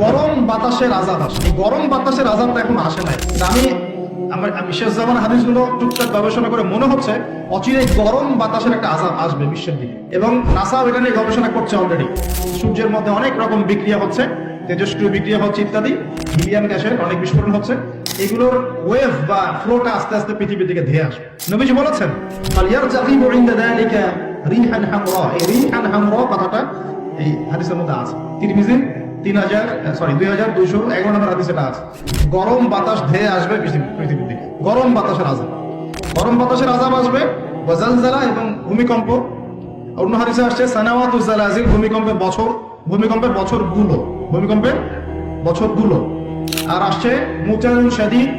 গরম বাতাসের আযাব আসে। এই গরম বাতাসের আযাবটা এখন আসে নাই। আমি শেষ জামানার হাদিসগুলো টুকটাক গবেষণা করে মনে হচ্ছে অচিরেই গরম বাতাসের একটা আযাব আসবে বিশ্বের দিকে, এবং নাসাও এটা নিয়ে গবেষণা করছে অলরেডি। সূর্যের মধ্যে অনেক রকম বিক্রিয়া হচ্ছে, তেজস্ক্রিয় বিক্রিয়া হচ্ছে ইত্যাদি, হিলিয়াম গ্যাসের অনেক বিস্ফোরণ হচ্ছে। এগুলোর ওয়েভ বা ফ্লোটা আস্তে আস্তে পৃথিবীর দিকে ধেয়ে আসবে। নবীজি বলেছেন ফালিয়ারজাকিবু ইনদা যালিকা রিহান হামরা। এই রিহান হামরা কথাটা এই হাদিসের মধ্যে আছে। তিরমিজি 2211 নম্বর হাদিসে এটা আছে। গরম বাতাস ধেয়ে আসবে পৃথিবীর দিকে, গরম বাতাসের আযাব। গরম বাতাসের আযাব আসবে, ওয়াজালজালা এবং ভূমিকম্প। অন্য হাদিসে আসছে সানাওয়াতুজ জালাজিল, ভূমিকম্পের বছরগুলো। আর আসছে মুতানুন শাদীদ,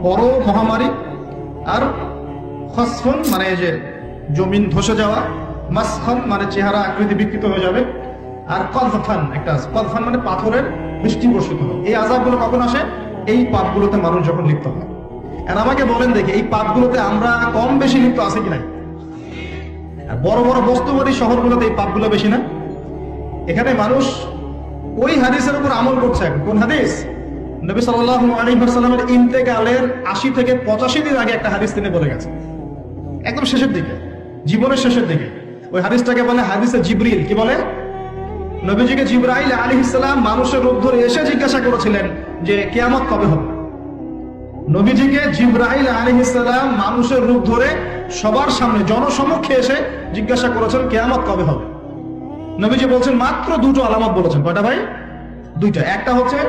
বড় মহামারী। আর খসফুন মানে যে জমিন ধসে যাওয়া, মাসখান মানে চেহারা আকৃতি বিকৃত হয়ে যাবে। আর কলফান মানে পাথরের বৃষ্টি বর্ষিত হবে। এই আযাবগুলো কখন আসে? এই পাপগুলোতে মানুষ যখন লিপ্ত হয়। আর আমাকে বলেন দেখি, এই পাপগুলোতে আমরা কম বেশি লিপ্ত আছে কি নাই? বড় বড় বস্তুবাদী শহরগুলোতে এই পাপগুলো বেশি না? এখানে মানুষ ওই হাদিসের উপর আমল করছে। কোন হাদিস? নবী সাল্লাল্লাহু আলাইহি ওয়াসাল্লামের ইন্তেকালের ৮০ থেকে ৮৫ দিন আগে একটা হাদিস তিনি বলে গেছেন, একদম শেষের দিকে, জীবনের শেষের দিকে। ওই হাদিসটাকে বলে হাদিসে জিবরিল। কি বলে? নবীজিকে জিবরাইল আলাইহিস সালাম মানুষের রূপ ধরে এসে জিজ্ঞাসা করেছিলেন যে কিয়ামত কবে হবে। নবীজিকে জিবরাইল আলাইহিস সালাম মানুষের রূপ ধরে সবার সামনে জনসমক্ষে এসে জিজ্ঞাসা করেছেন কিয়ামত কবে হবে। নবীজি বলছেন মাত্র দুটো আলামত বলেছেন। কয়টা ভাই? দুইটা। একটা হচ্ছে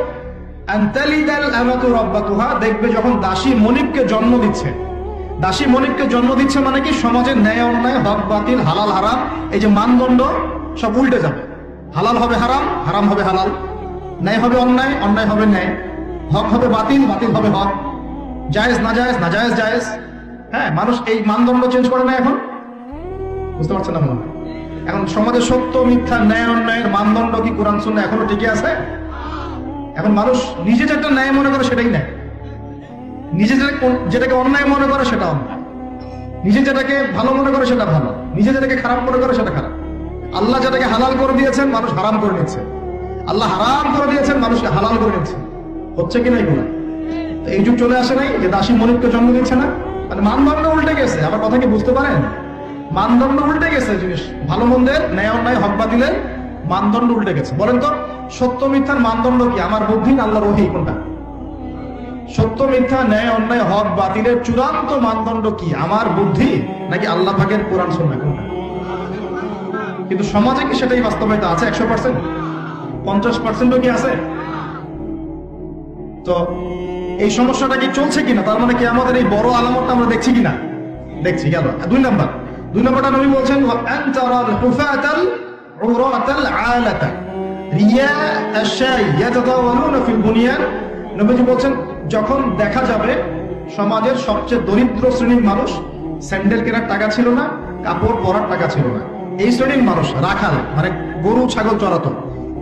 আনতালিদাল আমাতু রাব্বাতুহা, দেখবে যখন দাসী মনিবকে জন্ম দিচ্ছে। দাসী মনিবকে জন্ম দিচ্ছে মানে কি? সমাজের ন্যায় অন্যায়, হক বাতিল, হালাল হারাম, এই যে মানদণ্ড সব উল্টে যাবে। হালাল হবে হারাম, হারাম হবে হালাল, ন্যায় হবে অন্যায়, অন্যায় হবে ন্যায়, হক হবে বাতিল, বাতিল হবে হক, জায়েজ নাজায়েজ, নাজায়েজ জায়েজ। হ্যাঁ, মানুষ এই মানদণ্ড চেঞ্জ করে না এখন। বুঝতে পারছেন না মনে হয়? এখন সমাজে সত্য মিথ্যা, ন্যায় অন্যায়ের মানদণ্ড কি কোরআন সুন্নাহ এখনো টিকে আছে? এখন মানুষ নিজে যেটা ন্যায় মনে করে সেটাই ন্যায়, নিজে যেটাকে অন্যায় মনে করে সেটা অন্যায়, নিজে যেটাকে ভালো মনে করে সেটা ভালো, নিজে যেটাকে খারাপ মনে করে সেটা খারাপ। আল্লাহ যেটাকে হালাল করে দিয়েছেন মানুষ হারাম করে নিচ্ছে, আল্লাহ হারাম করে দিয়েছেন মানুষকে হালাল করে নিচ্ছে। হচ্ছে কিনা এগুলো? এই যুগ চলে আসে নাই যে দাসী মনিবকে জন্ম দিচ্ছে না? মানে মানদণ্ড উল্টে গেছে। আমার কথা কি বুঝতে পারেন? মানদণ্ড উল্টে গেছে। জিনিস ভালো মন্দের, ন্যায় অন্যায়, হক বাতিলের মানদণ্ড উল্টে গেছে। বলেন তো সত্য মিথ্যার মানদণ্ড কি? আমার বুদ্ধি না আল্লাহর ওহী? কোনটা? সত্য মিথ্যা, ন্যায় অন্যায়, হক বাতিলের চূড়ান্ত মানদণ্ড কি? আমার বুদ্ধি নাকি আল্লাহ পাকের কোরআন সুন্নাহ? কোনটা? কিন্তু সমাজে কি সেটাই বাস্তবায়িত আছে? 100%? 50%ও কি আছে? তো এই সমস্যাটা কি চলছে কিনা? তার মানে কি আমাদের এই বড় আলামতটা আমরা দেখছি কিনা? দেখছি। গেল দুই নাম্বারটা। নবী বলছেন আনতারাল হুফাতাল উরাতাল আলাতা রিয়া আশ-শাই ইয়াতাতাওয়ালুনা ফিল বুনিয়ান। নবীজি বলছেন যখন দেখা যাবে সমাজের সবচেয়ে দরিদ্র শ্রেণীর মানুষ, স্যান্ডেল কেনার টাকা ছিল না, কাপড় পরার টাকা ছিল না, এই শ্রেণীর মানুষ, রাখাল মানে গরু ছাগল চড়াতো,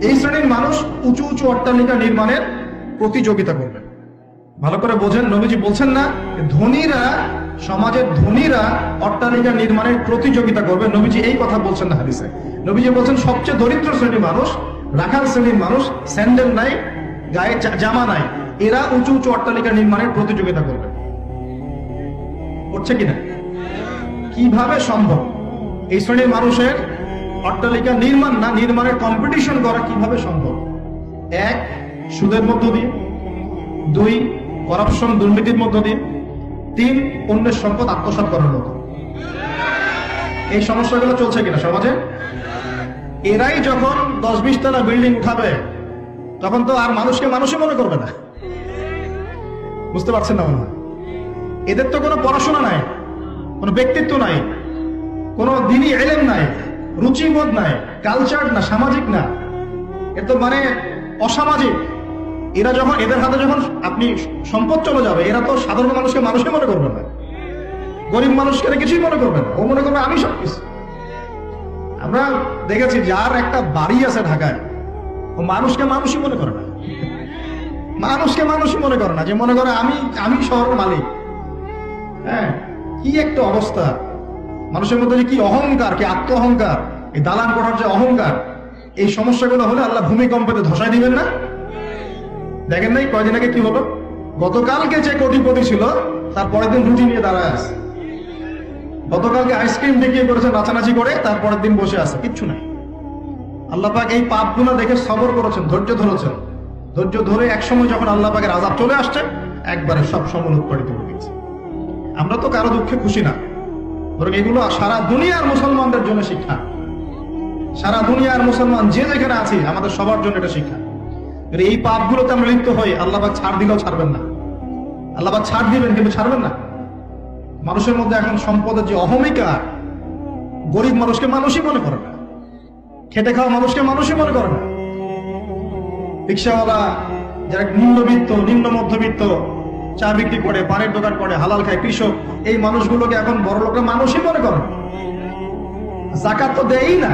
এই শ্রেণীর মানুষ উঁচু উঁচু অট্টালিকা নির্মাণের প্রতিযোগিতা করবে। ভালো করে বোঝেন, নবীজি বলছেন না ধনীরা, সমাজের ধনীরা অট্টালিকা নির্মাণের প্রতিযোগিতা করবে। নবীজি এই কথা বলছেন না হাদিসে। নবীজি বলছেন সবচেয়ে দরিদ্র শ্রেণীর মানুষ, রাখাল শ্রেণীর মানুষ, স্যান্ডেল নাই, গায়ে জামা নাই, এরা উঁচু উঁচু অট্টালিকা নির্মাণের প্রতিযোগিতা করবে। হচ্ছে কিনা? কিভাবে সম্ভব এই শ্রেণীর মানুষের অট্টালিকা নির্মাণের কম্পিটিশন করা কিভাবে সম্ভব? এক, সুদের মধ্য দিয়ে। দুই, করাপশন, দুর্নীতির মধ্য দিয়ে। তিন, অন্যের সম্পদ আত্মসাৎ করার মতো। এই সমস্যাগুলো চলছে কিনা সমাজে? এরাই যখন 10-20 তলা বিল্ডিং উঠাবে তখন তো আর মানুষকে মানুষই মনে করবে না। বুঝতে পারছেন না মনে হয়? এদের তো কোনো পড়াশোনা নাই, কোনো ব্যক্তিত্ব নাই, কোনো দিনই ইলম নাই, রুচিবোধ নাই, কালচার না, সামাজিক না, এ তো মানে অসামাজিক। এরা যখন এদের হাতে যখন আপনি সম্পদ চলে যাবে, এরা তো সাধারণ মানুষকে মানুষই মনে করবে না, গরিব মানুষকে কিছুই মনে করবে না, ও মনে করবে আমি সবকিছু। আমরা দেখেছি যার একটা বাড়ি আছে ঢাকায়, ও মানুষকে মানুষই মনে করে না, মানুষকে মানুষই মনে করে না, যে মনে করে আমি শহরের মালিক। হ্যাঁ, কি একটা অবস্থা মানুষের মধ্যে, যে কি অহংকার, কি আত্ম অহংকার, এই দালান কোঠার যে অহংকার। এই সমস্যাগুলো হলে আল্লাহ ভূমিকম্পতে ধসাই দিবেন না? দেখেন নাই কয়দিন আগে কি হলো? গতকালকে যে কোটিপতি ছিল তার পরের দিন রুটি নিয়ে দাঁড়ায় আছে। গতকালকে আইসক্রিম দেখিয়ে করেছে নাচানাচি করে, তারপরের দিন বসে আছে, কিচ্ছু নাই। আল্লাহ পাক এই পাপগুলো দেখে সবর করেছেন, ধৈর্য ধরেছেন। ধৈর্য ধরে একসময় যখন আল্লাহ পাকের আযাব চলে আসছে, একবারে সব সমল উৎপাদিত হয়ে গেছে। আমরা তো কারো দুঃখে খুশি না, বরং এগুলো সারা দুনিয়ার মুসলমানদের জন্য শিক্ষা। সারা দুনিয়ার মুসলমান যে যেখানে আছি আমাদের সবার জন্য এটা শিক্ষা। এই পাপগুলোতে আমরা লিপ্ত হই, আল্লাহ পাক ছাড় দিলেও ছাড়বেন না। আল্লাহ পাক ছাড় দিবেন কিন্তু ছাড়বেন না। মানুষের মধ্যে এখন সম্পদের যে অহমিকা, গরিব মানুষকে মানুষই মনে করে না, খেটে খাওয়া মানুষকে মানুষই মনে করে না। রিক্সাওয়ালা যারা নিম্নবিত্ত, নিম্ন মধ্যবিত্ত, চা বিক্রি করে, পানের দোকান করে, হালাল খায়, কৃষক, এই মানুষগুলোকে এখন বড় লোকরা মানুষই মনে করে না। যাকাত তো দেয়ই না,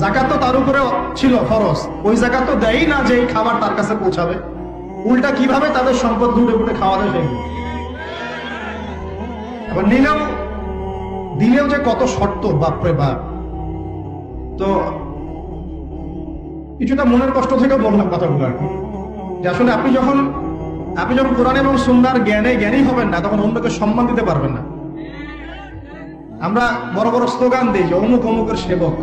যাকাত তো তার উপরে ছিল ফরজ, ওই যাকাত তো দেয়ই না যে এই খাবার তার কাছে পৌঁছাবে। উল্টা কিভাবে তাদের সম্পদ লুটে পুটে খাওয়া যায় সেগুলো। আবার দিলেও যে কত শর্ত, বাপরে বাপ। তো কিছুটা মনের কষ্ট থেকে বললাম কথাগুলো আর কি, যে আসলে আপনি যখন কোরআন এবং সুন্নাহর জ্ঞানী হবেন না, তখন অন্যকে সম্মান দিতে পারবেন না। আমরা বড় বড় স্লোগান দিই যে অমুক অমুকের সেবক,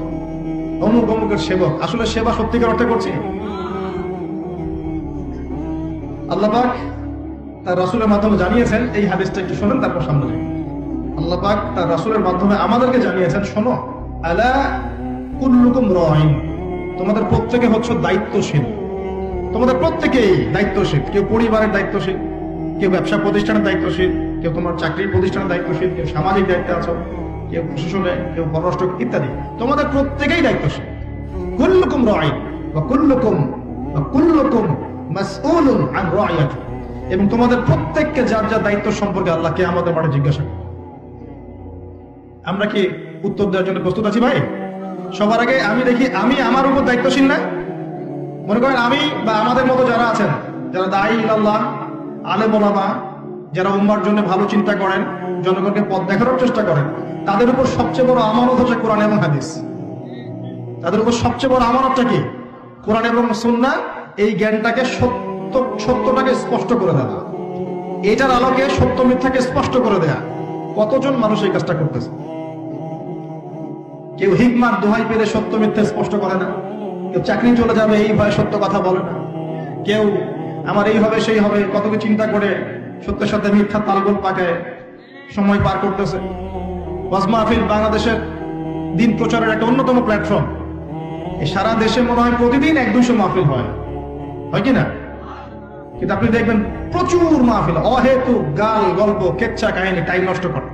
অমুক অমুকের সেবক। আসলে সেবা সত্যিকার অর্থে করছি? আল্লাহ পাক তার রাসূলের মাধ্যমে জানিয়েছেন, এই হাদিসটা একটু শোনেন তারপর সামনে যাই। আল্লাহ পাক তার রাসূলের মাধ্যমে আমাদেরকে জানিয়েছেন, শোনো, আলা কুল্লুকুম রাঈন, তোমাদের প্রত্যেকে হচ্ছে দায়িত্বশীল। তোমাদের প্রত্যেকেই দায়িত্বশীল। কেউ পরিবারের দায়িত্বশীল, কেউ ব্যবসা প্রতিষ্ঠানের দায়িত্বশীল, কেউ তোমার চাকরির প্রতিষ্ঠানের দায়িত্বশীল, কেউ সামাজিক দায়িত্বে আছো, কেউ প্রশাসনে, কেউ পররাষ্ট্র ইত্যাদি। তোমাদের প্রত্যেকেই দায়িত্বশীল। কুল্লুকুম রাঈন ওয়া কুল্লুকুম মাসউলুন আন রাইয়াতি, এবং তোমাদের প্রত্যেককে যার যার দায়িত্ব সম্পর্কে আল্লাহ কিয়ামতের মাঠে জিজ্ঞাসা করবে। আমরা কি উত্তর দেওয়ার জন্য প্রস্তুত আছি ভাই? সবার আগে আমি দেখি আমি আমার উপর দায়িত্বশীল না? মনে করেন আমি বা আমাদের মতো যারা আছেন, যারা দায়ী আল্লাহ, আলেম ওলামা, যারা উম্মার জন্য ভালো চিন্তা করেন, জনগণকে পথ দেখানোর চেষ্টা করেন, তাদের উপর সবচেয়ে বড় আমানত হচ্ছে কোরআন এবং হাদিস। তাদের উপর সবচেয়ে বড় আমানতটা কি? কোরআন এবং সুন্নাহ। এই জ্ঞানটাকে সত্যটাকে স্পষ্ট করে দেওয়া, এটার আলোকে সত্য মিথ্যাকে স্পষ্ট করে দেয়া। কতজন মানুষ এই কাজটা করতেছে? কেউ হিকমার দোহাই পেলে সত্য মিথ্যা স্পষ্ট করে না, কেউ চাকরি চলে যাবে এই ভয়ে সত্য কথা বলে না, কেউ আমার এই হবে সেই হবে কত কিছু চিন্তা করে সত্যের সাথে মিথ্যা তালগোল পাকায় সময় পার করতেছে। ওয়াজ মাহফিল বাংলাদেশের দিন প্রচারের একটা অন্যতম প্ল্যাটফর্ম। এই সারা দেশে মনে হয় প্রতিদিন 100-200 মাহফিল হয় কিনা? কিন্তু আপনি দেখবেন প্রচুর মাহফিল অহেতুক গাল গল্প কেচ্ছা কাহিনী টাইম নষ্ট করে।